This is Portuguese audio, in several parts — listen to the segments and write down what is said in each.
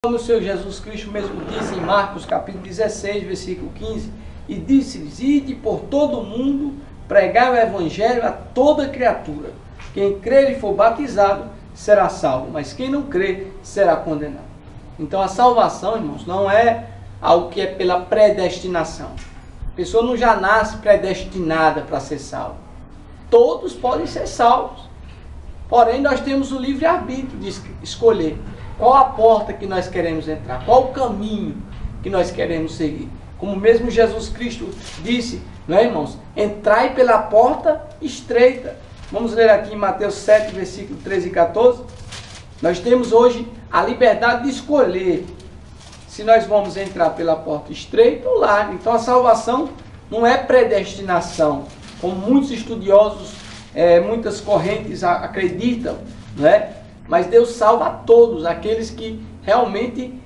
Como o Senhor Jesus Cristo mesmo disse em Marcos capítulo 16, versículo 15, e disse-lhes: ide por todo o mundo, pregar o evangelho a toda criatura. Quem crer e for batizado será salvo, mas quem não crer será condenado. Então a salvação, irmãos, não é algo que é pela predestinação. A pessoa não já nasce predestinada para ser salva. Todos podem ser salvos. Porém, nós temos o livre-arbítrio de escolher qual a porta que nós queremos entrar, qual o caminho que nós queremos seguir. Como mesmo Jesus Cristo disse, não é, irmãos? Entrai pela porta estreita. Vamos ler aqui em Mateus 7, versículo 13 e 14. Nós temos hoje a liberdade de escolher se nós vamos entrar pela porta estreita ou larga. Então a salvação não é predestinação, como muitos estudiosos, muitas correntes acreditam, não é? Mas Deus salva a todos, aqueles que realmente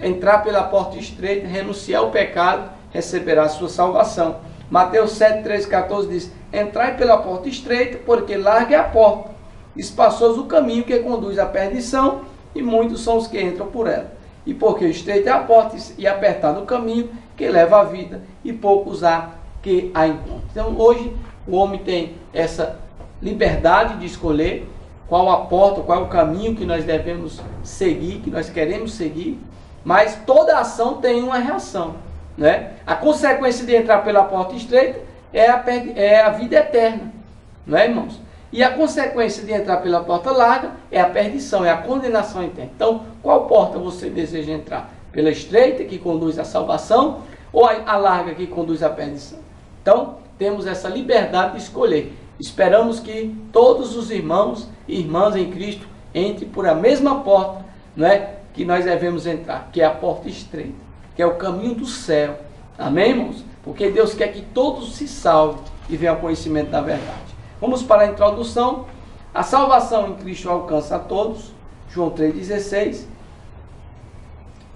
entrar pela porta estreita, renunciar ao pecado, receberá a sua salvação. Mateus 7, 13 e 14 diz: entrai pela porta estreita, porque larga é a porta, espaçoso o caminho que conduz à perdição, e muitos são os que entram por ela. E porque estreita é a porta e apertado o caminho que leva à vida, e poucos há que a encontram. Então hoje o homem tem essa liberdade de escolher qual a porta, qual é o caminho que nós devemos seguir, que nós queremos seguir, mas toda ação tem uma reação, né? A consequência de entrar pela porta estreita é a vida eterna, não é, irmãos? E a consequência de entrar pela porta larga é a perdição, é a condenação eterna. Então, qual porta você deseja entrar? Pela estreita, que conduz à salvação, ou a larga, que conduz à perdição? Então, temos essa liberdade de escolher. Esperamos que todos os irmãos e irmãs em Cristo entrem por a mesma porta, não é, que nós devemos entrar, que é a porta estreita, que é o caminho do céu. Amém, irmãos? Porque Deus quer que todos se salvem e venham ao conhecimento da verdade. Vamos para a introdução. A salvação em Cristo alcança a todos. João 3,16.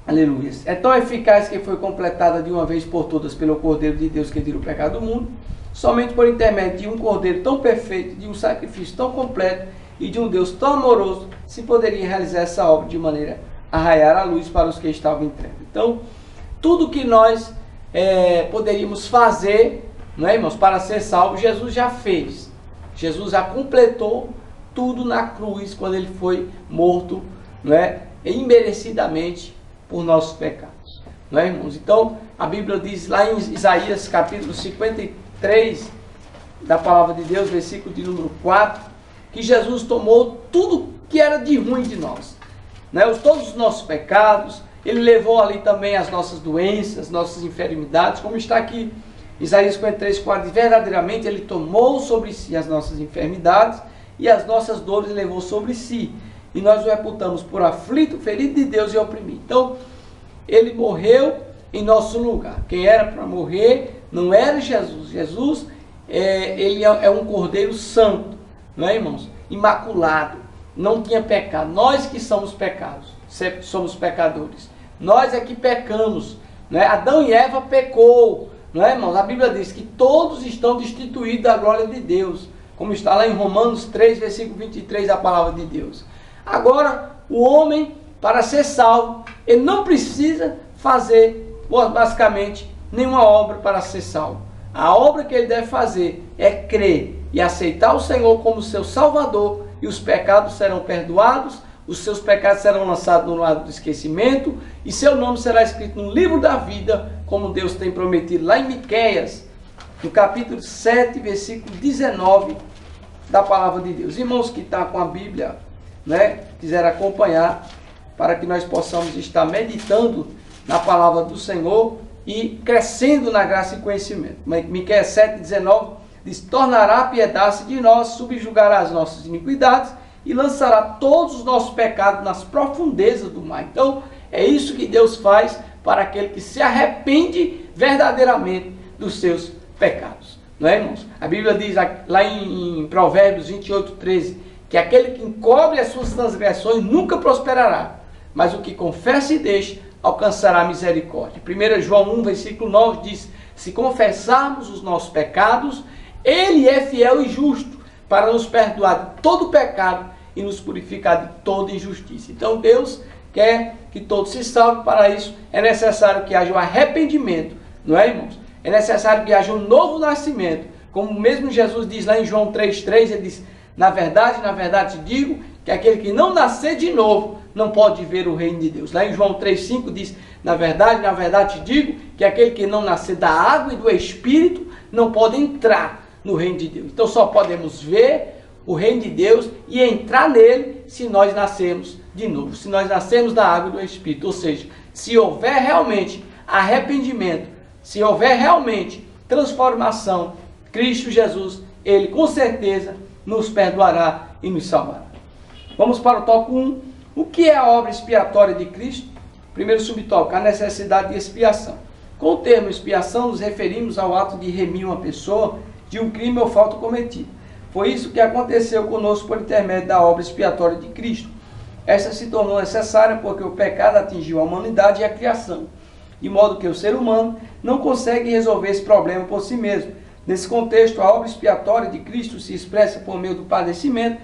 Aleluia. É tão eficaz que foi completada de uma vez por todas pelo Cordeiro de Deus que tira o pecado do mundo. Somente por intermédio de um Cordeiro tão perfeito, de um sacrifício tão completo e de um Deus tão amoroso, se poderia realizar essa obra de maneira a raiar a luz para os que estavam em trevas. Então, tudo que nós poderíamos fazer, não é, irmãos, para ser salvo, Jesus já fez. Jesus já completou tudo na cruz, quando ele foi morto, não é, imerecidamente por nossos pecados. Não é, irmãos? Então, a Bíblia diz lá em Isaías capítulo 53, da palavra de Deus, versículo de número 4, que Jesus tomou tudo que era de ruim de nós, né? Todos os nossos pecados, ele levou ali também as nossas doenças, nossas enfermidades, como está aqui Isaías 53, 4, diz: verdadeiramente ele tomou sobre si as nossas enfermidades e as nossas dores levou sobre si, e nós o reputamos por aflito, ferido de Deus e oprimido. Então, ele morreu em nosso lugar. Quem era para morrer não era Jesus. Jesus, ele é um Cordeiro santo, não é, irmãos? Imaculado, não tinha pecado. Nós que somos pecados, somos pecadores. Nós é que pecamos, não é? Adão e Eva pecou, não é, irmãos? A Bíblia diz que todos estão destituídos da glória de Deus, como está lá em Romanos 3, versículo 23, a palavra de Deus. Agora, o homem, para ser salvo, ele não precisa fazer, basicamente, nenhuma obra para ser salvo. A obra que ele deve fazer é crer e aceitar o Senhor como seu Salvador, e os pecados serão perdoados, os seus pecados serão lançados no lado do esquecimento, e seu nome será escrito no livro da vida, como Deus tem prometido lá em Miqueias, no capítulo 7, versículo 19, da palavra de Deus. Irmãos que estão com a Bíblia, né, quiser acompanhar, para que nós possamos estar meditando na palavra do Senhor e crescendo na graça e conhecimento. Miqueias 7, 19 diz: tornará a piedade de nós, subjugará as nossas iniquidades e lançará todos os nossos pecados nas profundezas do mar. Então, é isso que Deus faz para aquele que se arrepende verdadeiramente dos seus pecados. Não é, irmãos? A Bíblia diz lá em Provérbios 28, 13, que aquele que encobre as suas transgressões nunca prosperará, mas o que confessa e deixa alcançará misericórdia. 1 João 1, versículo 9 diz: se confessarmos os nossos pecados, ele é fiel e justo para nos perdoar de todo pecado e nos purificar de toda injustiça. Então Deus quer que todos se salvem. Para isso é necessário que haja um arrependimento, não é, irmãos? É necessário que haja um novo nascimento. Como mesmo Jesus diz lá em João 3,3, ele diz: na verdade te digo, que aquele que não nascer de novo não pode ver o reino de Deus. Lá em João 3,5 diz: na verdade te digo, que aquele que não nascer da água e do Espírito não pode entrar no reino de Deus. Então só podemos ver o reino de Deus e entrar nele se nós nascermos de novo, se nós nascermos da água e do Espírito. Ou seja, se houver realmente arrependimento, se houver realmente transformação, Cristo Jesus, Ele com certeza nos perdoará e nos salvará. Vamos para o tópico 1. O que é a obra expiatória de Cristo? Primeiro subtópico, a necessidade de expiação. Com o termo expiação, nos referimos ao ato de remir uma pessoa de um crime ou falta cometida. Foi isso que aconteceu conosco por intermédio da obra expiatória de Cristo. Essa se tornou necessária porque o pecado atingiu a humanidade e a criação, de modo que o ser humano não consegue resolver esse problema por si mesmo. Nesse contexto, a obra expiatória de Cristo se expressa por meio do padecimento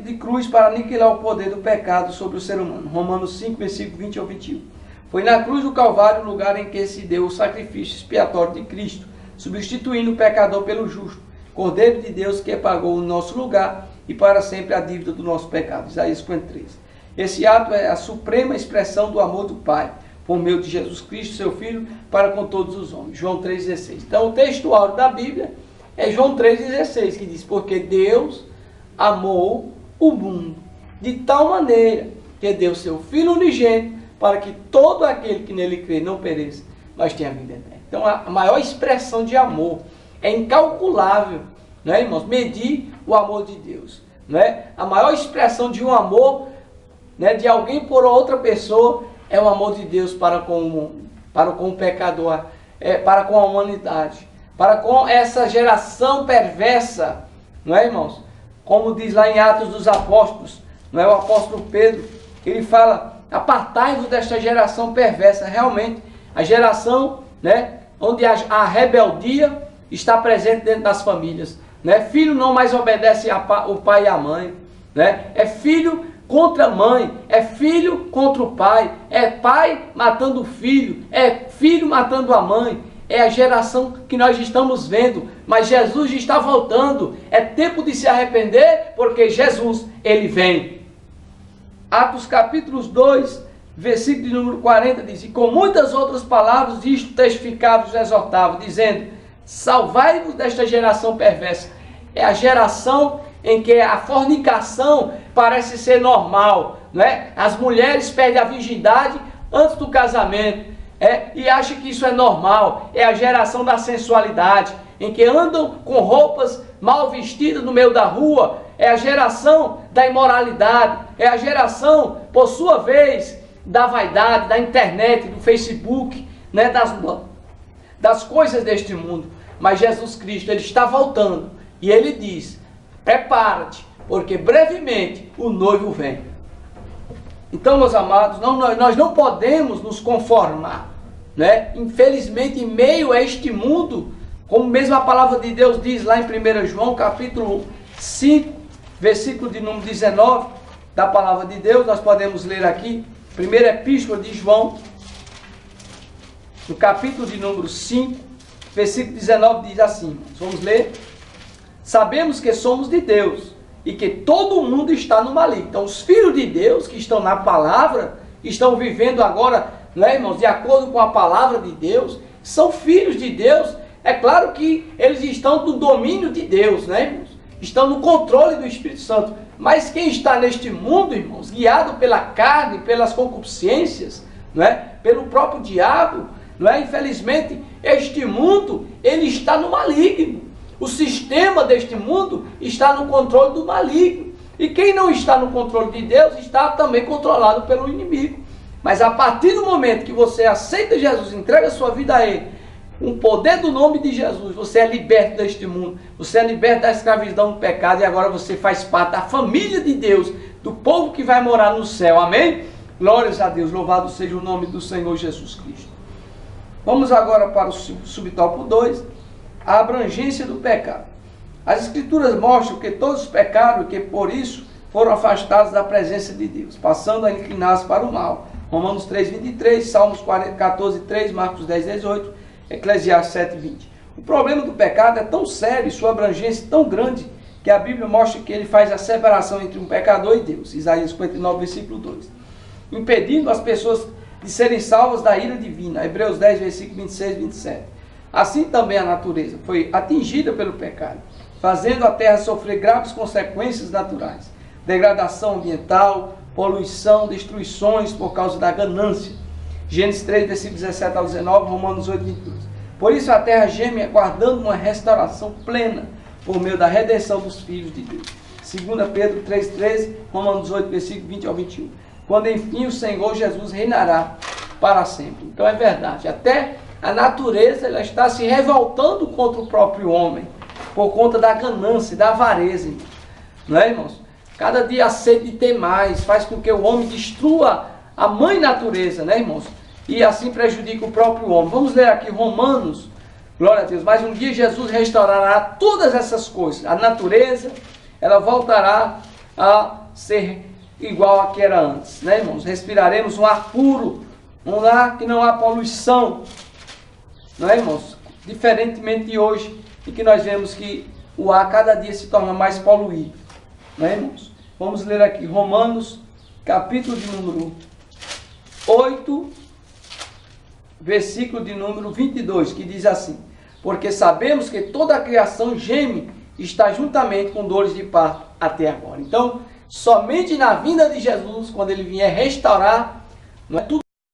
de cruz para aniquilar o poder do pecado sobre o ser humano. Romanos 5, versículo 20 ao 21. Foi na cruz do Calvário o lugar em que se deu o sacrifício expiatório de Cristo, substituindo o pecador pelo justo, Cordeiro de Deus que pagou o nosso lugar e para sempre a dívida do nosso pecado. Isaías 53. Esse ato é a suprema expressão do amor do Pai, por meio de Jesus Cristo, seu Filho, para com todos os homens. João 3,16. Então o texto áureo da Bíblia é João 3,16, que diz: porque Deus amou o mundo de tal maneira que deu seu Filho unigênito para que todo aquele que nele crê não pereça, mas tenha vida eterna. Então a maior expressão de amor é incalculável, não é, irmãos? Medir o amor de Deus, não é? A maior expressão de um amor, né, de alguém por outra pessoa é o amor de Deus para com o mundo, para com o pecador, para com a humanidade, para com essa geração perversa, não é, irmãos? Como diz lá em Atos dos Apóstolos, não é, o apóstolo Pedro, ele fala: apartai-vos desta geração perversa. Realmente, a geração, né, onde a rebeldia está presente dentro das famílias, né? Filho não mais obedece o pai e a mãe, né? É filho contra a mãe, é filho contra o pai, é pai matando o filho, é filho matando a mãe. É a geração que nós estamos vendo, mas Jesus está voltando. É tempo de se arrepender, porque Jesus, Ele vem. Atos capítulo 2, versículo de número 40 diz: e com muitas outras palavras isto testificava e exortava, dizendo: salvai-vos desta geração perversa. É a geração em que a fornicação parece ser normal, não é? As mulheres perdem a virgindade antes do casamento, e acham que isso é normal. É a geração da sensualidade, em que andam com roupas mal vestidas no meio da rua. É a geração da imoralidade, é a geração, por sua vez, da vaidade, da internet, do Facebook, né, das coisas deste mundo. Mas Jesus Cristo, Ele está voltando, e Ele diz: prepara-te, porque brevemente o noivo vem. Então, meus amados, nós não podemos nos conformar, né? Infelizmente, em meio a este mundo, como mesmo a palavra de Deus diz lá em 1 João, capítulo 5, versículo de número 19, da palavra de Deus, nós podemos ler aqui, primeira epístola de João, no capítulo de número 5, versículo 19, diz assim, vamos ler: sabemos que somos de Deus, e que todo mundo está no maligno. Então, os filhos de Deus que estão na palavra, estão vivendo agora, não é, irmãos, de acordo com a palavra de Deus, são filhos de Deus. É claro que eles estão no domínio de Deus, né, irmãos? Estão no controle do Espírito Santo. Mas quem está neste mundo, irmãos, guiado pela carne, pelas concupiscências, não é? Pelo próprio diabo, não é? Infelizmente, este mundo, ele está no maligno. O sistema deste mundo está no controle do maligno. E quem não está no controle de Deus está também controlado pelo inimigo. Mas a partir do momento que você aceita Jesus, entrega a sua vida a Ele, um poder do nome de Jesus, você é liberto deste mundo, você é liberto da escravidão do pecado, e agora você faz parte da família de Deus, do povo que vai morar no céu. Amém? Glórias a Deus, louvado seja o nome do Senhor Jesus Cristo. Vamos agora para o subtópico 2, a abrangência do pecado. As Escrituras mostram que todos pecaram e que por isso foram afastados da presença de Deus, passando a inclinar-se para o mal. Romanos 3:23, Salmos 14:3, Marcos 10:18, Eclesiastes 7:20. O problema do pecado é tão sério e sua abrangência tão grande que a Bíblia mostra que ele faz a separação entre um pecador e Deus. Isaías 59, versículo 2. Impedindo as pessoas de serem salvas da ira divina. Hebreus 10, versículo 26 e 27. Assim também a natureza foi atingida pelo pecado, fazendo a terra sofrer graves consequências naturais. Degradação ambiental, poluição, destruições por causa da ganância. Gênesis 3, versículo 17 ao 19, Romanos 8, 22. Por isso a terra geme aguardando uma restauração plena, por meio da redenção dos filhos de Deus. 2 Pedro 3,13, Romanos 8, versículo 20 ao 21. Quando enfim o Senhor Jesus reinará para sempre. Então é verdade, até a natureza ela está se revoltando contra o próprio homem, por conta da ganância, da avareza, irmãos. Não é, irmãos? Cada dia a sede de ter mais faz com que o homem destrua a mãe natureza, né, irmãos? E assim prejudica o próprio homem. Vamos ler aqui Romanos, glória a Deus. Mas um dia Jesus restaurará todas essas coisas. A natureza, ela voltará a ser igual a que era antes, né, irmãos? Respiraremos um ar puro, um ar que não há poluição, não é, irmãos? Diferentemente de hoje, em que nós vemos que o ar cada dia se torna mais poluído, não é, irmãos? Vamos ler aqui Romanos, capítulo de número 8, versículo de número 22, que diz assim: porque sabemos que toda a criação geme e está juntamente com dores de parto até agora. Então, somente na vinda de Jesus, quando ele vier restaurar, não é tudo